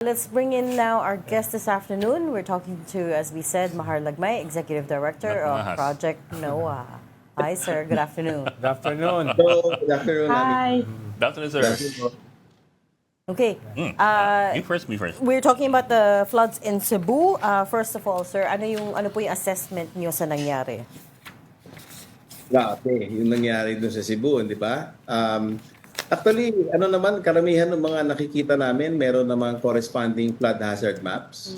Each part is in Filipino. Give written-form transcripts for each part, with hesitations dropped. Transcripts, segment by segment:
Let's bring in now our guest this afternoon. We're talking to, as we said, Mahar Lagmay, Executive Director of Nagmahas. Project NOAA. Hi, sir. Good afternoon. Good afternoon. So, good afternoon, Ami. Hi. Good afternoon, sir. Good afternoon. Okay. You first, me first. We're talking about the floods in Cebu. First of all, sir, ano po yung assessment niyo sa nangyari? Grabe, yung nangyari doon sa Cebu, di ba? Actually, ano naman, karamihan ng mga nakikita namin, meron namang corresponding flood hazard maps.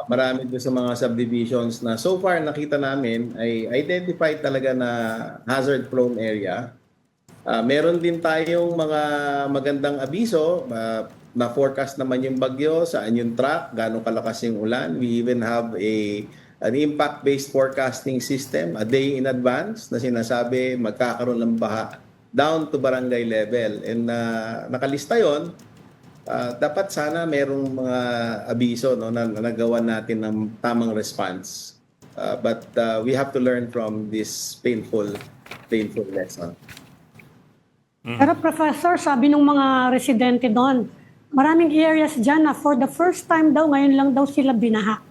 Marami doon sa mga subdivisions na so far nakita namin ay identified talaga na hazard-prone area. Meron din tayong mga magandang abiso, na-forecast naman yung bagyo, saan yung track, gaano kalakas yung ulan. We even have an impact-based forecasting system a day in advance na sinasabi magkakaroon ng baha down to barangay level. And nakalista yon. Dapat sana merong mga abiso no, na nagawa natin ng tamang response. But we have to learn from this painful lesson. Pero Professor, sabi ng mga residente doon, maraming areas dyan na for the first time daw, ngayon lang daw sila binaha.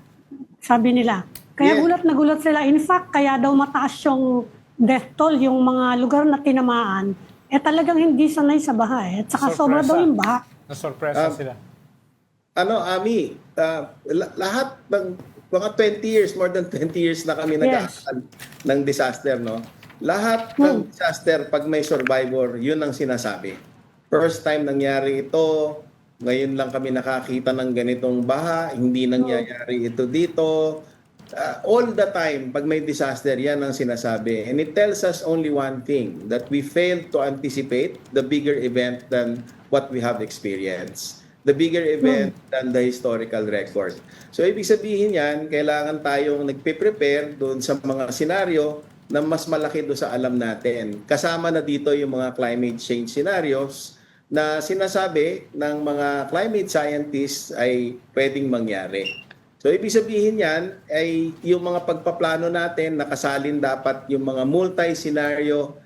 Sabi nila. Kaya Yeah. gulat na gulat sila. In fact, kaya daw mataas yung death toll, yung mga lugar na tinamaan, talagang hindi sanay sa baha. At saka sobra daw yung baha. Na-sorpresa sila. Ami, lahat ng mga 20 years, more than 20 years na kami nag-aaral ng disaster, no? Lahat ng disaster, pag may survivor, yun ang sinasabi. First time nangyari ito, ngayon lang kami nakakita ng ganitong baha, hindi nangyayari ito dito. All the time, pag may disaster, yan ang sinasabi. And it tells us only one thing, that we failed to anticipate the bigger event than what we have experienced. The bigger event than the historical record. So, ibig sabihin yan, kailangan tayong nagpe-prepare doon sa mga senaryo na mas malaki doon sa alam natin. Kasama na dito yung mga climate change scenarios na sinasabi ng mga climate scientists ay pwedeng mangyari. So, ibig sabihin yan ay yung mga pagpaplano natin, nakasalin dapat yung mga multi-scenario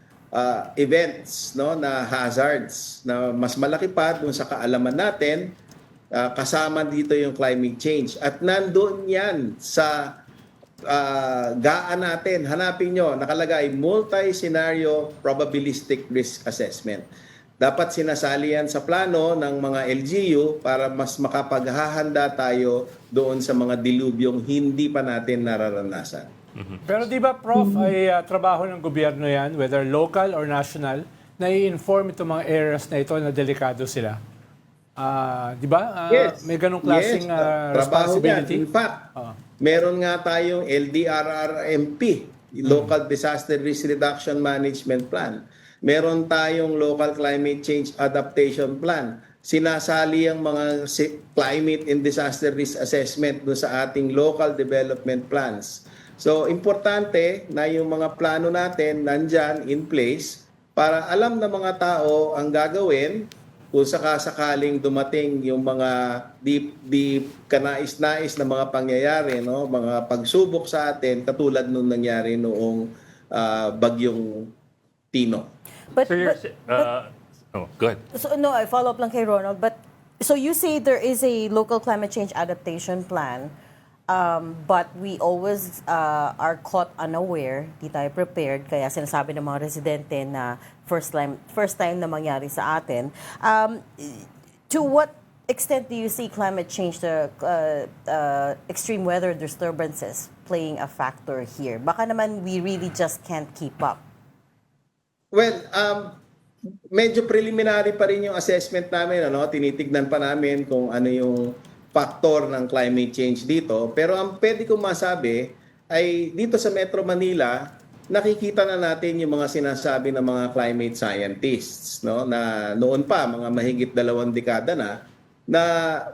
events, no, na hazards na mas malaki pa dun sa kaalaman natin, kasama dito yung climate change. At nandoon yan sa gaan natin. Hanapin nyo, nakalagay multi-scenario probabilistic risk assessment. Dapat sinasali yan sa plano ng mga LGU para mas makapaghahanda tayo doon sa mga dilubyong hindi pa natin nararanasan. Pero di ba, Prof, ay trabaho ng gobyerno yan, whether local or national, na i-inform itong mga areas na ito na delikado sila? Di ba? May ganong klaseng trabaho responsibility? yan. In fact, meron nga tayong LDRRMP, Local Disaster Risk Reduction Management Plan. Meron tayong Local Climate Change Adaptation Plan. Sinasali ang mga climate and disaster risk assessment doon sa ating local development plans. So, importante na yung mga plano natin nandyan in place para alam ng mga tao ang gagawin kung sakasakaling dumating yung mga di kanais-nais na mga pangyayari, no? Mga pagsubok sa atin katulad nung nangyari noong bagyong Tino. But, So, go ahead. so no, I follow up lang kay Ronald. But so you say there is a local climate change adaptation plan, but we always are caught unaware, di tayo prepared. Kaya sinasabi ng mga residente na first time na mangyari sa atin. To what extent do you see climate change, the extreme weather disturbances playing a factor here? Baka naman we really just can't keep up. Well, medyo preliminary pa rin yung assessment namin. Tinitignan pa namin kung ano yung factor ng climate change dito. Pero ang pwede kong masabi ay dito sa Metro Manila, nakikita na natin yung mga sinasabi ng mga climate scientists, no? Na noon pa, mga mahigit 2 dekada na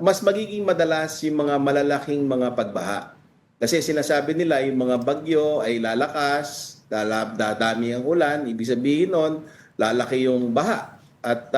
mas magiging madalas yung mga malalaking mga pagbaha. Kasi sinasabi nila yung mga bagyo ay lalakas, dadami ang ulan, ibig sabihin nun, lalaki yung baha. At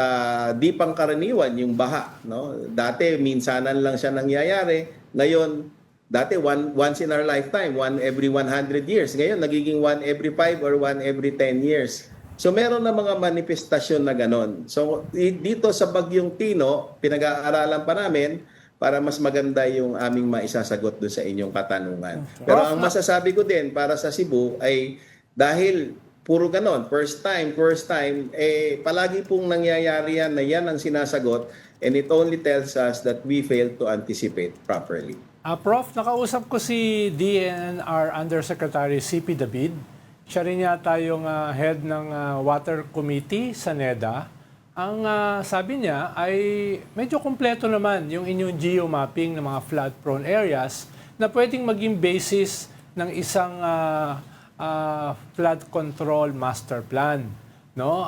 di pangkaraniwan yung baha. No? Dati, minsanan lang siya nangyayari. Ngayon, dati once in our lifetime, one every 100 years. Ngayon, nagiging 1 every 5 or 1 every 10 years. So, meron na mga manifestasyon na ganon. So, dito sa Bagyong Tino, pinag-aaralan pa namin para mas maganda yung aming maisasagot doon sa inyong katanungan. Pero ang masasabi ko din para sa Cebu ay dahil puro ganon, first time, palagi pong nangyayari yan na yan ang sinasagot, and it only tells us that we failed to anticipate properly. Prof, nakausap ko si DNR Undersecretary CP David. Siya rin yata yung head ng Water Committee sa NEDA. Ang sabi niya ay medyo kumpleto naman yung inyong geomapping ng mga flood-prone areas na pwedeng maging basis ng isang flood control master plan. No?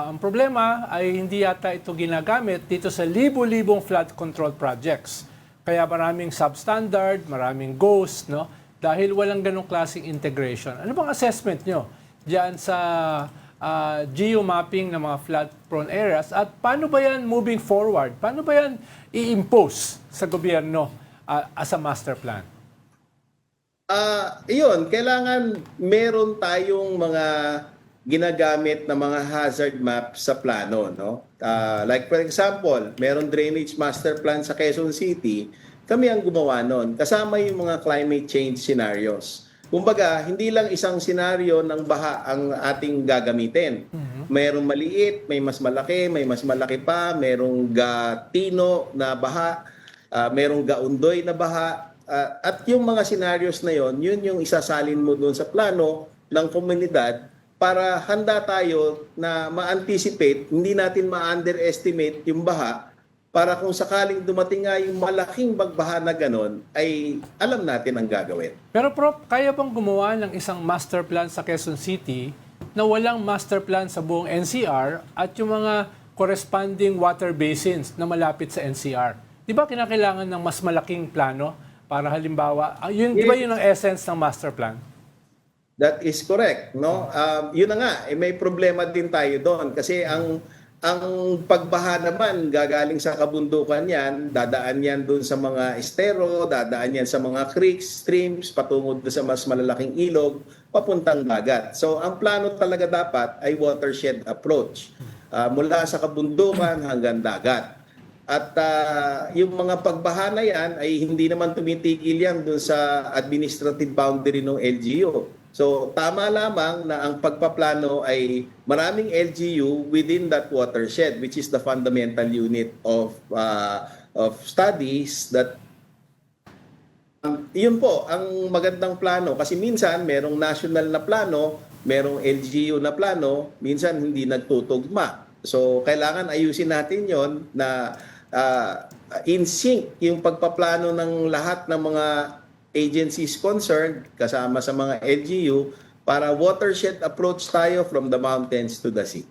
Ang problema ay hindi yata ito ginagamit dito sa libo-libong flood control projects. Kaya maraming substandard, maraming ghost, no? Dahil walang ganong klaseng integration. Ano bang assessment nyo diyan sa geomapping ng mga flood-prone areas at paano ba yan moving forward? Paano ba yan i-impose sa gobyerno as a master plan? Iyon, kailangan meron tayong mga ginagamit na mga hazard map sa plano, no? Like for example, meron drainage master plan sa Quezon City, kami ang gumawa nun. Kasama yung mga climate change scenarios. Kumbaga, hindi lang isang senaryo ng baha ang ating gagamitin. Mayroong maliit, may mas malaki pa, mayroong gatino na baha, mayroong gaundoy na baha, at yung mga scenarios na yon, yun yung isasalin mo doon sa plano ng komunidad para handa tayo na ma-anticipate, hindi natin ma-underestimate yung baha para kung sakaling dumating nga yung malaking bagbaha na ganon, ay alam natin ang gagawin. Pero Prof, kaya bang gumawa ng isang master plan sa Quezon City na walang master plan sa buong NCR at yung mga corresponding water basins na malapit sa NCR? Di ba kinakailangan ng mas malaking plano para halimbawa, di ba yun ang essence ng master plan? That is correct, no? Yun na nga, may problema din tayo doon kasi ang pagbaha naman gagaling sa kabundukan yan, dadaan yan doon sa mga estero, dadaan yan sa mga creeks, streams, patungo doon sa mas malalaking ilog, papuntang dagat. So ang plano talaga dapat ay watershed approach, mula sa kabundukan hanggang dagat. At yung mga pagbaha na yan ay hindi naman tumitigil yan doon sa administrative boundary ng LGU. So tama lamang na ang pagpaplano ay maraming LGU within that watershed, which is the fundamental unit of studies that yun po ang magandang plano kasi minsan merong national na plano, merong LGU na plano, minsan hindi nagtutugma. So kailangan ayusin natin yon na in sync yung pagpaplano ng lahat ng mga agencies concerned kasama sa mga LGU para watershed approach tayo from the mountains to the sea.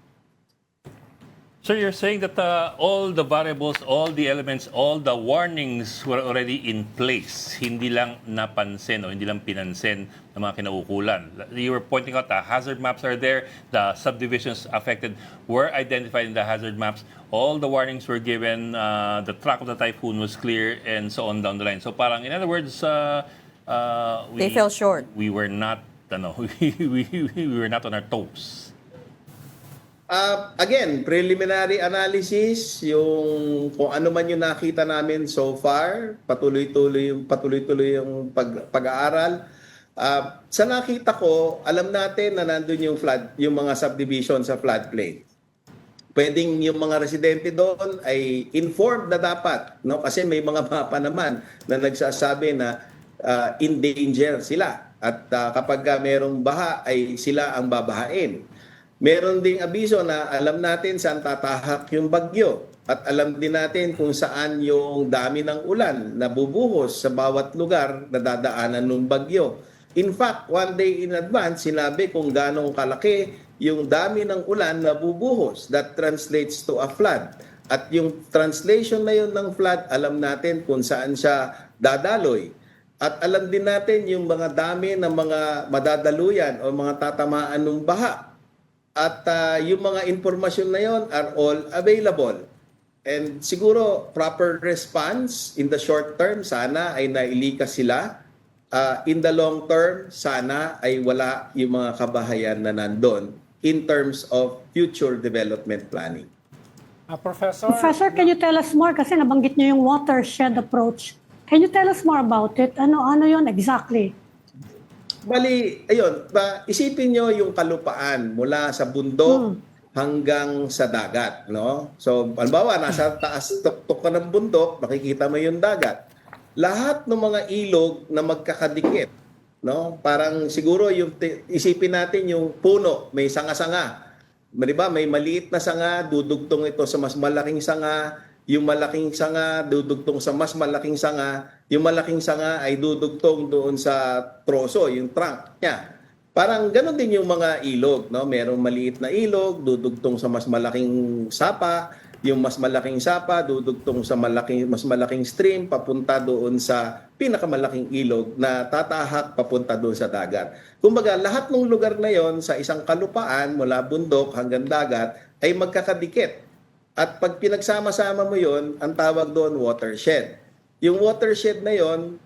So you're saying that all the variables, all the elements, all the warnings were already in place. Hindi lang napansin o hindi lang pinansin ng mga kinaukulan. You were pointing out the hazard maps are there, the subdivisions affected were identified in the hazard maps, all the warnings were given, the track of the typhoon was clear, and so on down the line. So parang, in other words, They fell short. We were not, we were not on our toes. Again, preliminary analysis, yung kung ano man yung nakita namin so far, patuloy-tuloy yung pag-aaral. Sa nakita ko, alam natin na nandun yung flood, yung mga subdivision sa floodplain. Pwedeng yung mga residente doon ay informed na dapat, no? Kasi may mga mapa naman na nagsasabi na in danger sila. At kapag merong baha ay sila ang babahain. Meron ding abiso na alam natin saan tatahak yung bagyo at alam din natin kung saan yung dami ng ulan na bubuhos sa bawat lugar na dadaanan ng bagyo. In fact, one day in advance, sinabi kung ganong kalaki yung dami ng ulan na bubuhos. That translates to a flood. At yung translation na yun ng flood, alam natin kung saan siya dadaloy. At alam din natin yung mga dami ng mga madadaluyan o mga tatamaan ng baha. At yung mga informasyon na yon are all available. And siguro proper response in the short term, sana ay nailikas sila. In the long term, sana ay wala yung mga kabahayan na nandun in terms of future development planning. Professor? Professor, can you tell us more? Kasi nabanggit niyo yung watershed approach. Can you tell us more about it? Ano yun exactly? Bali, ayun, isipin nyo yung kalupaan mula sa bundok hanggang sa dagat, no? So, halimbawa, nasa taas, tuktok ka ng bundok, makikita mo yung dagat. Lahat ng mga ilog na magkakadikit, no? Parang siguro yung isipin natin yung puno, may sanga-sanga. Di ba? May maliit na sanga, dudugtong ito sa mas malaking sanga. Yung malaking sanga, dudugtong sa mas malaking sanga. Yung malaking sanga ay dudugtong doon sa troso, yung trunk niya. Parang gano'n din yung mga ilog, no? Merong maliit na ilog, dudugtong sa mas malaking sapa. Yung mas malaking sapa, dudugtong sa mas malaking stream, papunta doon sa pinakamalaking ilog na tatahak papunta doon sa dagat. Kumbaga, lahat ng lugar na yon sa isang kalupaan, mula bundok hanggang dagat, ay magkakadikit. At pag pinagsama-sama mo yon, ang tawag doon watershed. Yung watershed na yon,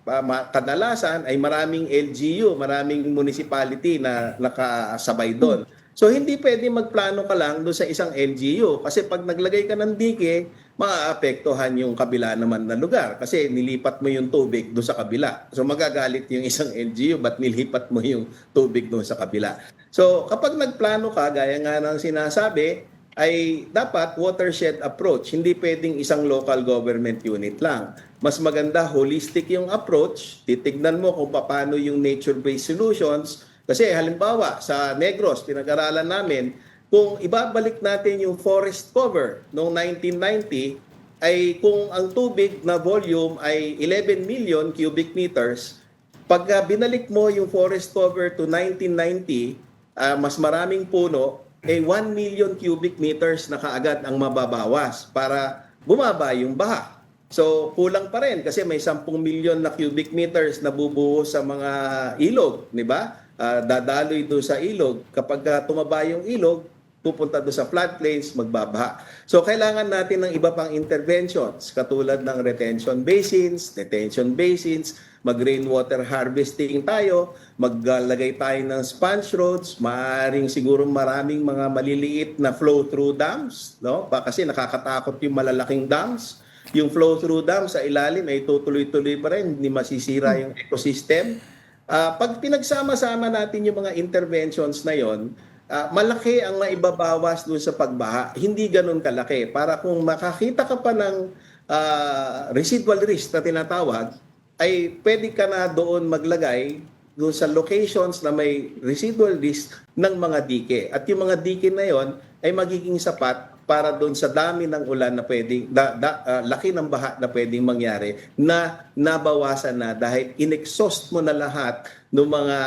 kadalasan ay maraming LGU, maraming municipality na nakasabay doon. So hindi pwede magplano ka lang doon sa isang LGU kasi pag naglagay ka ng dike, maaapektuhan yung kabila naman na lugar kasi nilipat mo yung tubig doon sa kabila. So magagalit yung isang LGU, ba't nilipat mo yung tubig doon sa kabila? So kapag nagplano ka, gaya nga ng sinasabi, ay dapat watershed approach. Hindi pwedeng isang local government unit lang. Mas maganda, holistic yung approach. Titignan mo kung paano yung nature-based solutions. Kasi halimbawa, sa Negros, pinag-aralan namin, kung ibabalik natin yung forest cover noong 1990, ay kung ang tubig na volume ay 11 million cubic meters, pag binalik mo yung forest cover to 1990, mas maraming puno, 1 million cubic meters na kaagad ang mababawas para bumaba yung baha. So, kulang pa rin kasi may 10 milyon na cubic meters na bubuhos sa mga ilog, di ba? Dadaloy doon sa ilog. Kapag tumaba yung ilog, pupunta doon sa floodplains, magbabaha. So, kailangan natin ng iba pang interventions katulad ng retention basins, mag-rainwater harvesting tayo, maglalagay tayo ng sponge roads, maaaring siguro maraming mga maliliit na flow-through dams, no? Kasi nakakatakot yung malalaking dams. Yung flow-through dams sa ilalim ay tutuloy-tuloy pa rin, hindi masisira yung ecosystem. Pag pinagsama-sama natin yung mga interventions na yon, malaki ang maibabawas doon sa pagbaha. Hindi ganun kalaki. Para kung makakita ka pa ng residual risk na tinatawag, ay pwede ka na doon maglagay doon sa locations na may residual risk ng mga dike. At yung mga dike na yon ay magiging sapat para doon sa dami ng ulan na pwedeng, laki ng baha na pwedeng mangyari na nabawasan na dahil in-exhaust mo na lahat ng mga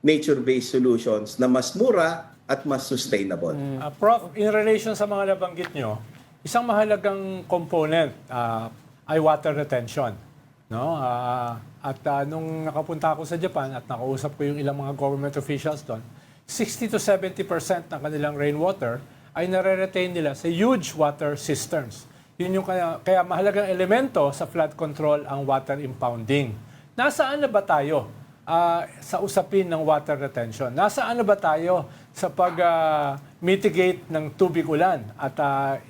nature-based solutions na mas mura at mas sustainable. Prof, in relation sa mga nabanggit nyo, isang mahalagang component ay water retention. No? At nung nakapunta ako sa Japan at nakausap ko yung ilang mga government officials doon, 60 to 70% ng kanilang rainwater ay nare-retain nila sa huge water cisterns. Yun yung kaya mahalagang elemento sa flood control ang water impounding. Nasaan na ba tayo sa usapin ng water retention? Nasaan na ba tayo sa pag-mitigate ng tubig ulan? At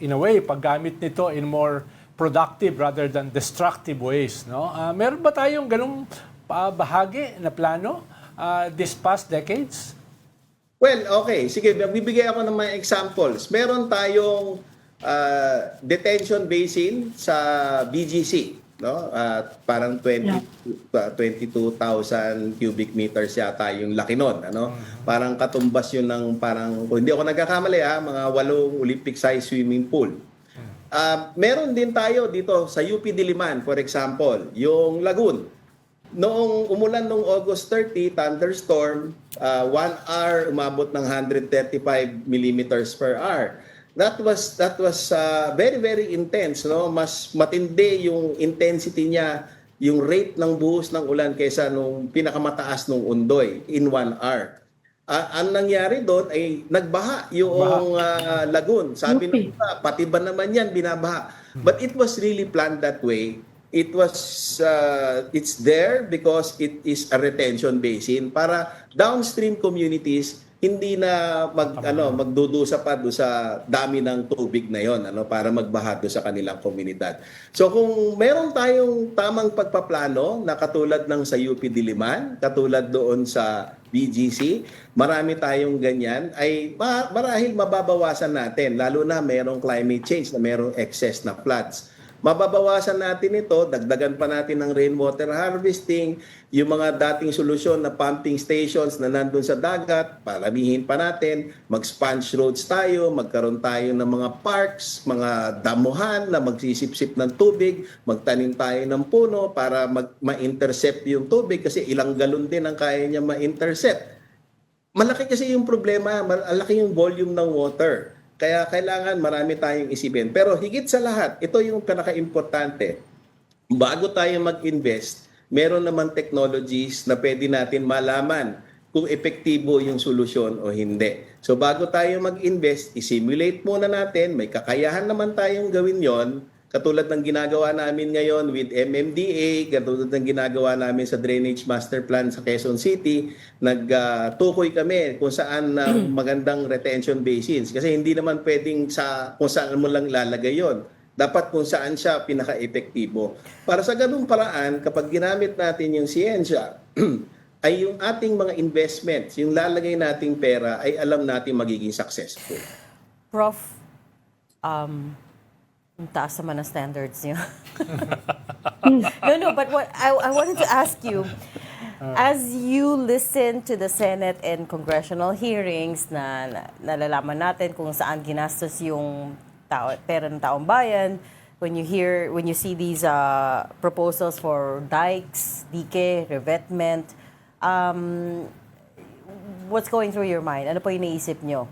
in a way, paggamit nito in more productive rather than destructive ways, no? Meron ba tayong ganung bahagi na plano this past decades? Well, okay. Sige, bibigay ako ng mga examples. Meron tayong detention basin sa BGC, no? Parang 22,000 cubic meters yata yung laki nun, ano? Parang katumbas yun ng parang, kung hindi ako nagkakamali, mga 8 Olympic-size swimming pool. Meron din tayo dito sa UP Diliman, for example, yung lagoon. Noong umulan noong August 30, thunderstorm, 1 hour umabot ng 135 millimeters per hour. That was very, very intense, no? Mas matindi yung intensity niya, yung rate ng buhos ng ulan kaysa nung pinakamataas nung Undoy in 1 hour. Ang nangyari doon ay nagbaha yung lagoon. Sabi nila, pati ba naman yan binabaha? But it was really planned that way. It was it's there because it is a retention basin para downstream communities hindi na magdudusa pa do sa dami ng tubig na yon, para magbaha do sa kanilang komunidad. So kung meron tayong tamang pagpaplano na katulad ng sa UP Diliman, katulad doon sa BGC, marami tayong ganyan, ay marahil mababawasan natin, lalo na merong climate change, na merong excess na floods. Mababawasan natin ito, dagdagan pa natin ng rainwater harvesting, yung mga dating solusyon na pumping stations na nandun sa dagat, palamihin pa natin, mag-sponge roads tayo, magkaroon tayo ng mga parks, mga damuhan na magsisipsip ng tubig, magtanim tayo ng puno para ma-intercept yung tubig kasi ilang galon din ang kaya niya ma-intercept. Malaki kasi yung problema, malaki yung volume ng water. Kaya kailangan marami tayong isipin. Pero higit sa lahat, ito yung pinaka-importante. Bago tayo mag-invest, meron naman technologies na pwede natin malaman kung epektibo yung solusyon o hindi. So bago tayo mag-invest, i-simulate muna natin. May kakayahan naman tayong gawin yon. Katulad ng ginagawa namin ngayon with MMDA, katulad ng ginagawa namin sa Drainage Master Plan sa Quezon City, nagtukoy kami kung saan magandang retention basins. Kasi hindi naman pwedeng kung saan mo lang lalagay yon. Dapat kung saan siya pinaka-epektibo. Para sa ganung paraan, kapag ginamit natin yung siyensya, ay yung ating mga investments, yung lalagay nating pera, ay alam natin magiging successful. Prof, ang taas naman ang standards niyo. No, but what I wanted to ask you, as you listen to the Senate and congressional hearings na nalalaman natin kung saan ginastos yung pera ng taong bayan, when you see these proposals for dikes, dike, revetment, what's going through your mind? Ano po yung iniisip nyo?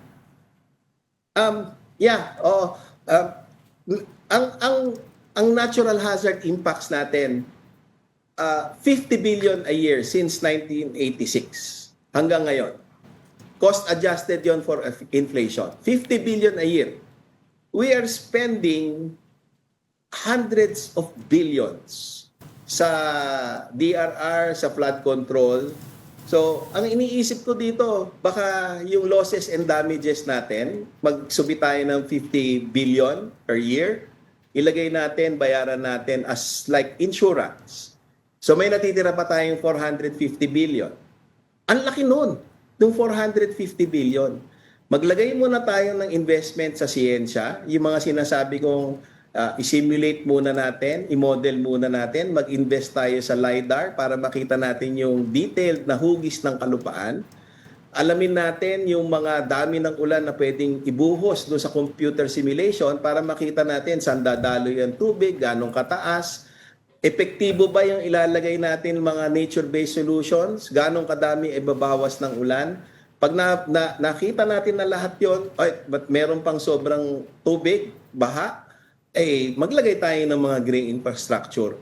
Ang natural hazard impacts natin, 50 billion a year since 1986 hanggang ngayon. Cost adjusted yon for inflation. 50 billion a year. We are spending hundreds of billions sa DRR, sa flood control. So, ang iniisip ko dito, baka yung losses and damages natin, magsubi tayo ng 50 billion per year, ilagay natin, bayaran natin as like insurance. So may natitira pa tayong 450 billion. Ang laki nun, yung 450 billion. Maglagay muna tayo ng investment sa siyensya, yung mga sinasabi kong i-simulate muna natin, i-model muna natin, mag-invest tayo sa LiDAR para makita natin yung detailed na hugis ng kalupaan. Alamin natin yung mga dami ng ulan na pwedeng ibuhos doon sa computer simulation para makita natin saan dadaloy ang tubig, ganong kataas. Epektibo ba yung ilalagay natin mga nature-based solutions? Ganong kadami ibabawas ng ulan? Pag nakita natin na lahat yun, but meron pang sobrang tubig, baha, maglagay tayo ng mga green infrastructure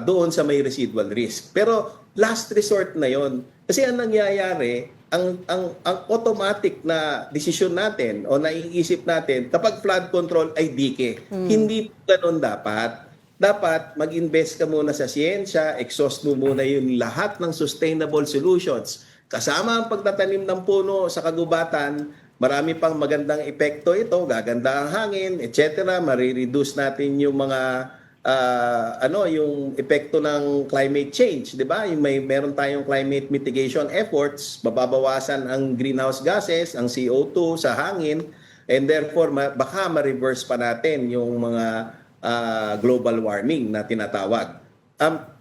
doon sa may residual risk. Pero last resort na yon. Kasi ang nangyayari, ang automatic na desisyon natin o naiisip natin kapag flood control ay dike. Hindi ganoon dapat. Dapat mag-invest ka muna sa siyensya, exhaust mo muna yung lahat ng sustainable solutions. Kasama ang pagtatanim ng puno sa kagubatan, marami pang magandang epekto ito, gaganda ang hangin, etc. Marireduce natin yung mga yung epekto ng climate change, 'di ba? Meron tayong climate mitigation efforts, mababawasan ang greenhouse gases, ang CO2 sa hangin, and therefore baka ma-reverse pa natin yung mga global warming na tinatawag.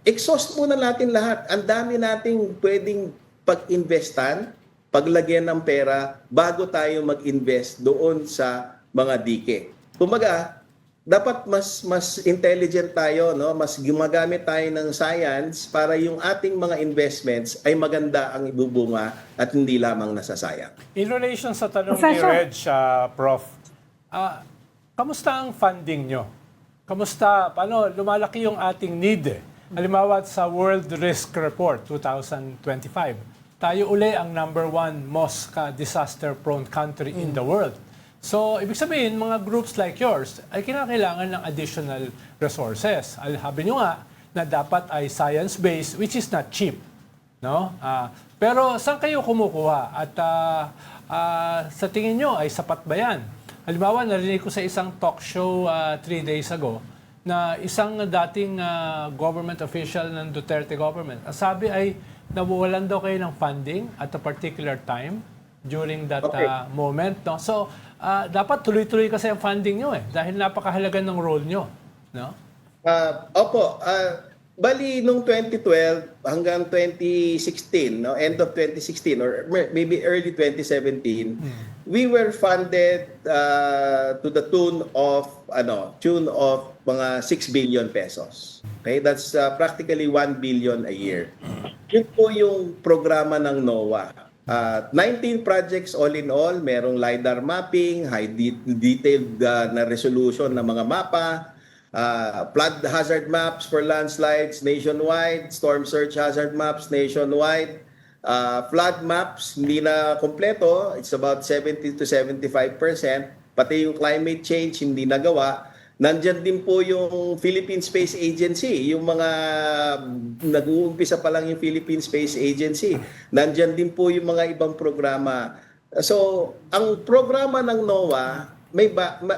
Exhaust muna natin lahat. Ang dami nating pwedeng pag-investan, paglagyan ng pera bago tayo mag-invest doon sa mga dike. Kumbaga, dapat mas intelligent tayo, no? Mas gumagamit tayo ng science para yung ating mga investments ay maganda ang ibubunga at hindi lamang nasasayang. In relation sa tanong Professor. ni Reg, Prof, kamusta ang funding nyo? Kamusta, lumalaki yung ating need? Halimbawa sa World Risk Report 2025, tayo uli ang #1 most disaster-prone country in the world. So, ibig sabihin, mga groups like yours ay kinakailangan ng additional resources. Sabi nyo nga na dapat ay science-based, which is not cheap. No? Pero saan kayo kumukuha? At sa tingin nyo ay sapat ba yan? Halimbawa, narinig ko sa isang talk show 3 days ago na isang dating government official ng Duterte government. Ang sabi ay nawawalan daw kayo ng funding at a particular time during that moment. No? So, dapat tuloy-tuloy kasi ang funding nyo dahil napakahalaga ng role nyo. No? Opo. Bali, nung 2012 hanggang 2016, no, end of 2016 or maybe early 2017, we were funded to the tune of mga 6 billion pesos. Okay, that's practically 1 billion a year. Yun po yung programa ng NOAA. 19 projects all in all, merong LiDAR mapping, detailed na resolution ng mga mapa, flood hazard maps for landslides nationwide, storm surge hazard maps nationwide, flood maps, hindi na kompleto, it's about 70 to 75%, pati yung climate change hindi nagawa. Nandyan din po yung Philippine Space Agency, yung mga nag-uumpisa pa lang yung Philippine Space Agency. Nandyan din po yung mga ibang programa. So, ang programa ng NOAA,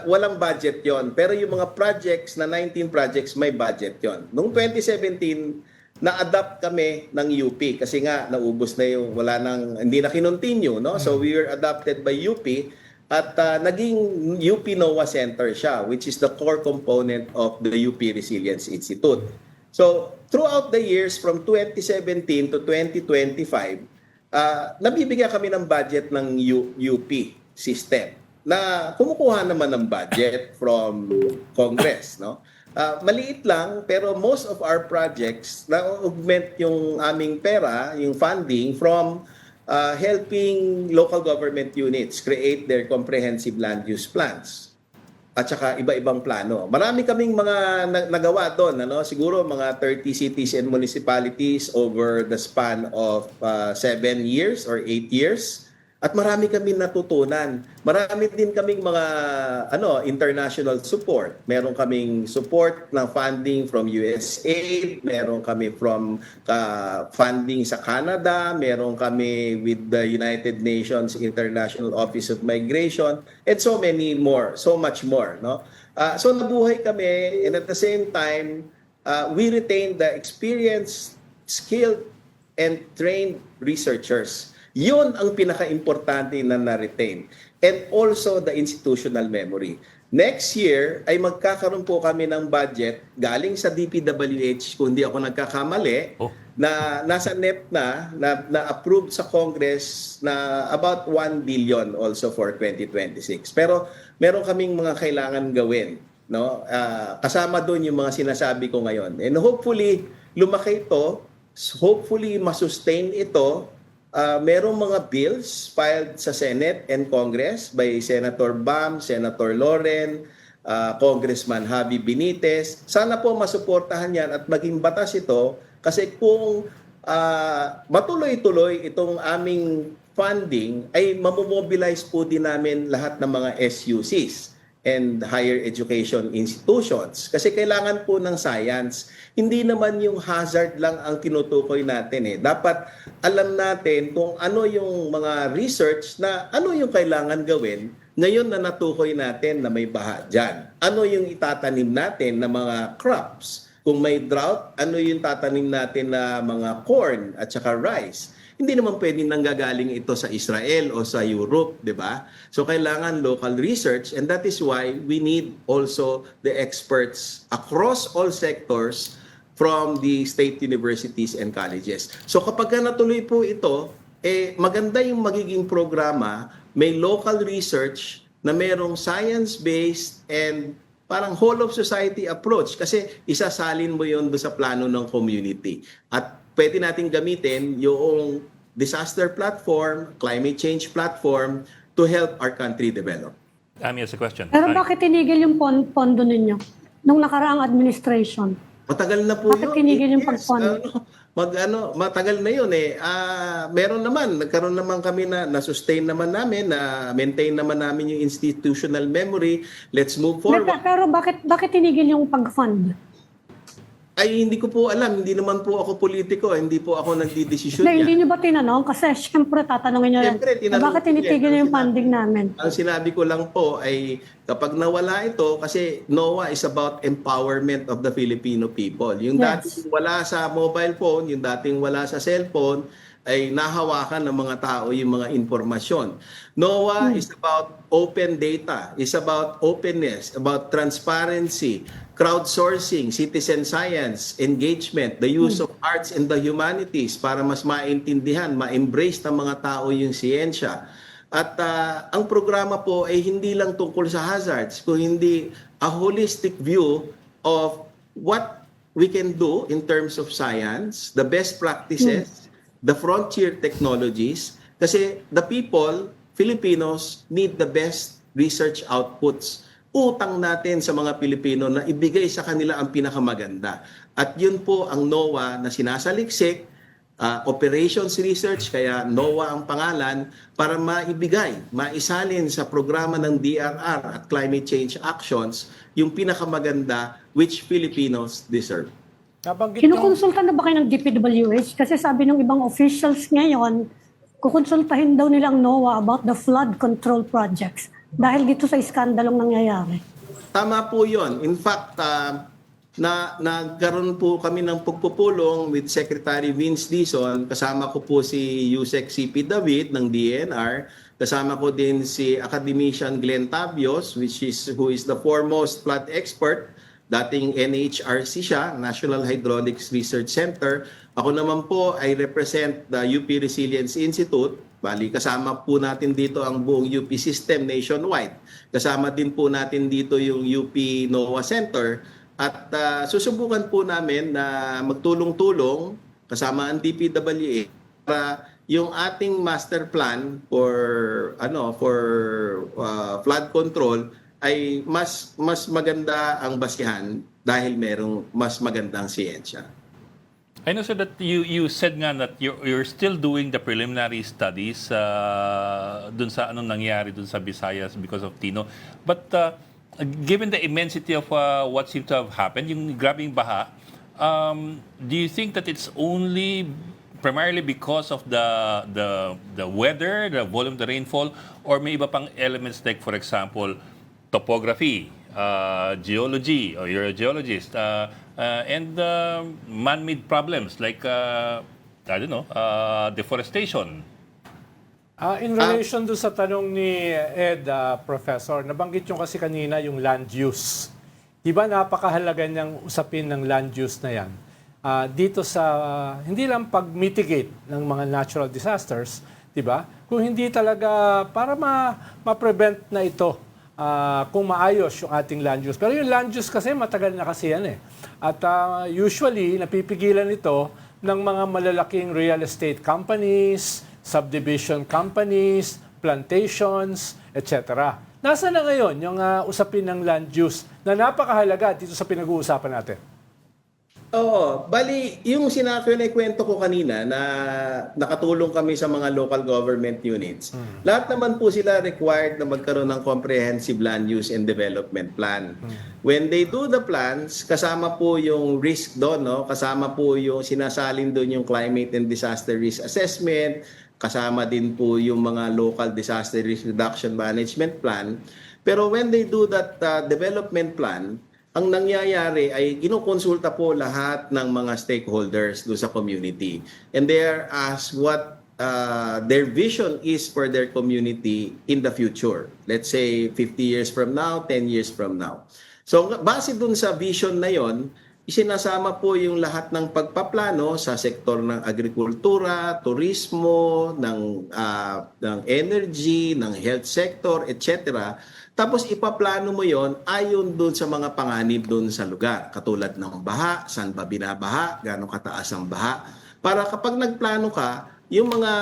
walang budget yon, pero yung mga projects na 19 projects may budget yon. Noong 2017 na-adapt kami ng UP kasi nga naubos na yung hindi na kinontinue, no? So we were adopted by UP at naging UP NOAA Center siya, which is the core component of the UP Resilience Institute. So throughout the years from 2017 to 2025, nabibigyan kami ng budget ng UP system na kumukuha naman ng budget from Congress, no? Maliit lang, pero most of our projects na-augment yung aming pera, yung funding from helping local government units create their comprehensive land use plans at saka iba-ibang plano. Marami kaming mga nagawa doon, siguro mga 30 cities and municipalities over the span of 7 years or 8 years. At marami kami natutunan. Marami din kaming mga international support. Meron kaming support ng funding from USAID, meron kami from funding sa Canada, meron kami with the United Nations International Office of Migration, and so many more, so much more, no? So nabuhay kami, and at the same time, we retain the experienced, skilled, and trained researchers. Yun ang pinaka-importante na na-retain. And also the institutional memory. Next year ay magkakaroon po kami ng budget galing sa DPWH, kung hindi ako nagkakamali, na nasa NEP na-approved sa Congress na about 1 billion also for 2026. Pero meron kaming mga kailangan gawin, no? Kasama doon yung mga sinasabi ko ngayon. And hopefully, lumaki ito. Hopefully, masustain ito. Merong mga bills filed sa Senate and Congress by Senator Bam, Senator Loren, Congressman Javi Benitez. Sana po masuportahan yan at maging batas ito kasi kung matuloy-tuloy itong aming funding ay mamobilize po din namin lahat ng mga SUCs and higher education institutions. Kasi kailangan po ng science. Hindi naman yung hazard lang ang tinutukoy natin. Dapat alam natin kung ano yung mga research na ano yung kailangan gawin ngayon na natukoy natin na may baha dyan. Ano yung itatanim natin na mga crops. Kung may drought, ano yung tatanim natin na mga corn at saka rice. Hindi naman pwedeng nanggagaling ito sa Israel o sa Europe, di ba? So kailangan local research, and that is why we need also the experts across all sectors from the state universities and colleges. So kapag natuloy po ito, maganda yung magiging programa, may local research na merong science-based and parang whole of society approach kasi isasalin mo yon do sa plano ng community. At pwede natin gamitin yung disaster platform, climate change platform to help our country develop. Ami has a question. Pero bakit tinigil yung pondo ninyo nung nakaraang administration? Matagal na po Bakit yun. tinigil yung Yes. pag-fund? Matagal na yun meron naman, nagkaroon naman kami na-sustain naman namin, na-maintain naman namin yung institutional memory. Let's move forward. Pero bakit tinigil yung pag-fund? Ay, hindi ko po alam. Hindi naman po ako politiko. Hindi po ako nagdidesisyon Hindi yan. nyo ba tinanong? Kasi syempre tatanungin nyo rin, Siyempre, tinanong bakit ko yan. tinitigil Ang yung sinabi- funding namin? Ang sinabi ko lang po ay kapag nawala ito, kasi NOAA is about empowerment of the Filipino people. Yung Yes. dating wala sa mobile phone, yung dating wala sa cellphone, ay nahawakan ng mga tao yung mga impormasyon. NOAA is about open data, is about openness, about transparency, crowdsourcing, citizen science, engagement, the use of arts and the humanities para mas maintindihan, ma-embrace ng mga tao yung siyensya. At ang programa po ay hindi lang tungkol sa hazards, kundi a holistic view of what we can do in terms of science, the best practices, the frontier technologies, kasi the people, Filipinos, need the best research outputs. Utang natin sa mga Pilipino na ibigay sa kanila ang pinakamaganda. At yun po ang NOAA na sinasaliksik, Operations Research, kaya NOAA ang pangalan, para maibigay, maisalin sa programa ng DRR at Climate Change Actions yung pinakamaganda which Filipinos deserve. Nabanggit yung- Kinukonsulta na ba kayo ng DPWH? Kasi sabi ng ibang officials ngayon, kukonsultahin daw nilang NOAA about the flood control projects dahil dito sa iskandalong nangyayari. Tama po yun. In fact, nagkaroon po kami ng pagpupulong with Secretary Vince Dizon. Kasama ko po si Yusek CP David ng DNR. Kasama ko din si Academician Glenn Tabios, who is the foremost flood expert. Dating NHRC siya, National Hydraulics Research Center. Ako naman po ay represent the UP Resilience Institute. Bali, kasama po natin dito ang buong UP system nationwide. Kasama din po natin dito yung UP NOAA Center. At susubukan po namin na magtulong-tulong kasama ang DPWH para yung ating master plan for flood control ay mas maganda ang basihan dahil merong mas magandang siyensya. I know, sir, that you said nga that you're still doing the preliminary studies dun sa anong nangyari dun sa Visayas because of Tino. But given the immensity of what seemed to have happened, yung grabing baha, do you think that it's only primarily because of the weather, the volume, the rainfall, or may iba pang elements like, for example, topography, geology, or you're a geologist, and man-made problems like, I don't know, deforestation? In relation doon sa tanong ni Ed, Professor, nabanggit yung kasi kanina yung land use. Di ba napakahalaga niyang usapin ng land use na yan? Dito sa, hindi lang pag-mitigate ng mga natural disasters, di ba? Kung hindi talaga, para ma-prevent na ito, kung maayos yung ating land use. Pero yung land use kasi matagal na kasi yan eh. At usually, napipigilan ito ng mga malalaking real estate companies, subdivision companies, plantations, etc. Nasa na ngayon yung usapin ng land use na napakahalaga dito sa pinag-uusapan natin? Oo, bali yung kwento ko kanina na nakatulong kami sa mga local government units. Lahat naman po sila required na magkaroon ng comprehensive land use and development plan. When they do the plans, kasama po yung risk doon, no? Kasama po yung sinasalin doon yung climate and disaster risk assessment, kasama din po yung mga local disaster risk reduction management plan. Pero when they do that development plan, ang nangyayari ay kinukonsulta po lahat ng mga stakeholders do sa community. And they are asked what their vision is for their community in the future. Let's say 50 years from now, 10 years from now. So base dun sa vision na yon, isinasama po yung lahat ng pagpaplano sa sektor ng agrikultura, turismo, ng energy, ng health sector, etc. Tapos ipaplano mo yon ayon doon sa mga panganib doon sa lugar. Katulad ng baha, saan ba binabaha, gano'ng kataas ang baha. Para kapag nagplano ka, yung mga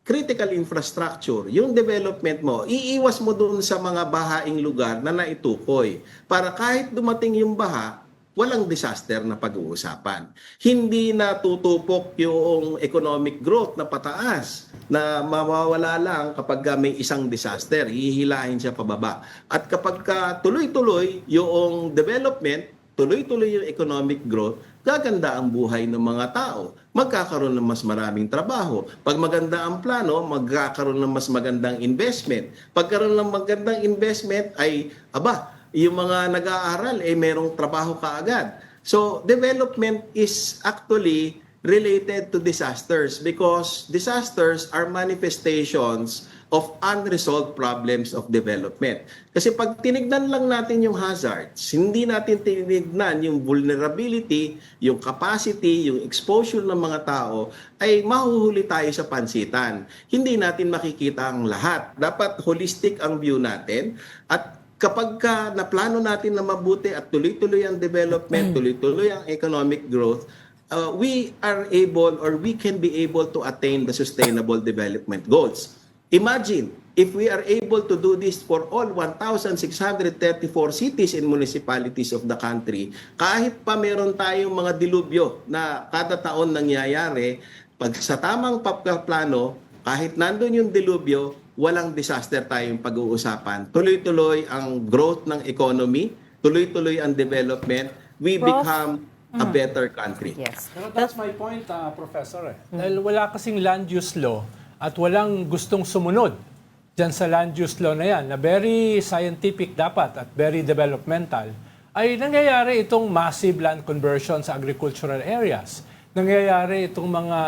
critical infrastructure, yung development mo, iiwas mo doon sa mga bahaing lugar na naitukoy. Para kahit dumating yung baha, walang disaster na pag-uusapan. Hindi na tutupok yung economic growth na pataas na mawawala lang kapag may isang disaster, hihilahin siya pababa. At kapag tuloy-tuloy yung development, tuloy-tuloy yung economic growth, gaganda ang buhay ng mga tao. Magkakaroon ng mas maraming trabaho. Pag maganda ang plano, magkakaroon ng mas magandang investment. Pagkaroon ng magandang investment ay, yung mga nag-aaral, merong trabaho kaagad. So, development is actually related to disasters because disasters are manifestations of unresolved problems of development. Kasi pag tinignan lang natin yung hazards, hindi natin tinignan yung vulnerability, yung capacity, yung exposure ng mga tao, ay mahuhuli tayo sa pansitan. Hindi natin makikita ang lahat. Dapat holistic ang view natin at kapag naplano natin na mabuti at tuloy-tuloy ang development, tuloy-tuloy ang economic growth, we are able or we can be able to attain the sustainable development goals. Imagine if we are able to do this for all 1,634 cities and municipalities of the country, kahit pa meron tayong mga dilubyo na kada taon nangyayari, pag sa tamang plano, kahit nandun yung dilubyo, walang disaster tayong pag-uusapan. Tuloy-tuloy ang growth ng economy, tuloy-tuloy ang development, we Prof. become a better country. Yes. Pero that's my point, Professor. Dahil wala kasing land use law at walang gustong sumunod dyan sa land use law na yan, na very scientific dapat at very developmental, ay nangyayari itong massive land conversion sa agricultural areas. Nangyayari itong mga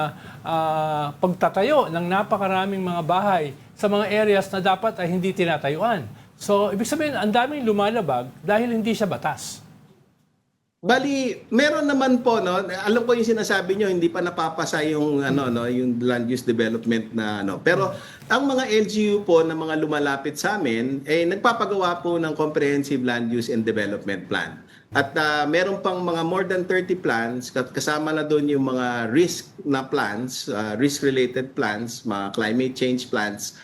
pagtatayo ng napakaraming mga bahay sa mga areas na dapat ay hindi tinatayuan. So, ibig sabihin, ang daming lumalabag dahil hindi siya batas. Bali, meron naman po, no. Alam ko yung sinasabi nyo, hindi pa napapasa yung yung land use development na Pero ang mga LGU po na mga lumalapit sa amin nagpapagawa po ng comprehensive land use and development plan. At meron pang mga more than 30 plans, kasama na doon yung mga risk na plans, risk-related plans, mga climate change plans,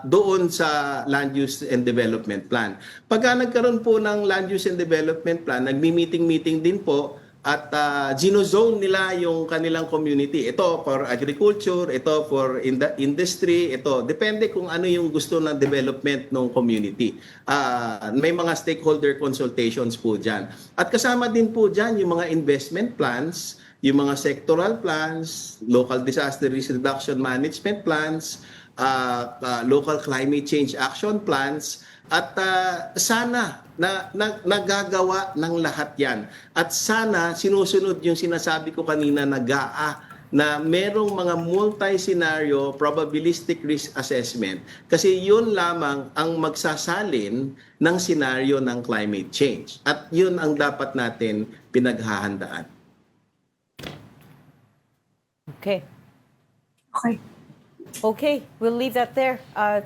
doon sa land use and development plan. Pagka nagkaroon po ng land use and development plan, nagmi-meeting din po at ginozone nila yung kanilang community. Ito for agriculture, ito for industry, ito. Depende kung ano yung gusto ng development ng community. May mga stakeholder consultations po dyan. At kasama din po dyan yung mga investment plans, yung mga sectoral plans, local disaster risk reduction management plans, local climate change action plans, at sana nagagawa ng lahat yan. At sana sinusunod yung sinasabi ko kanina na na merong mga multi-scenario probabilistic risk assessment kasi yun lamang ang magsasalin ng scenario ng climate change. At yun ang dapat natin pinaghahandaan. Okay. Okay. Okay, we'll leave that there.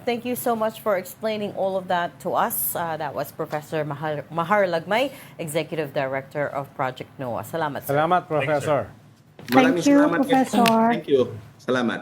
Thank you so much for explaining all of that to us. That was Professor Mahar Lagmay, Executive Director of Project NOAA. Salamat, sir. Salamat, Professor. Thank you, Salamat. Professor. Thank you. Salamat.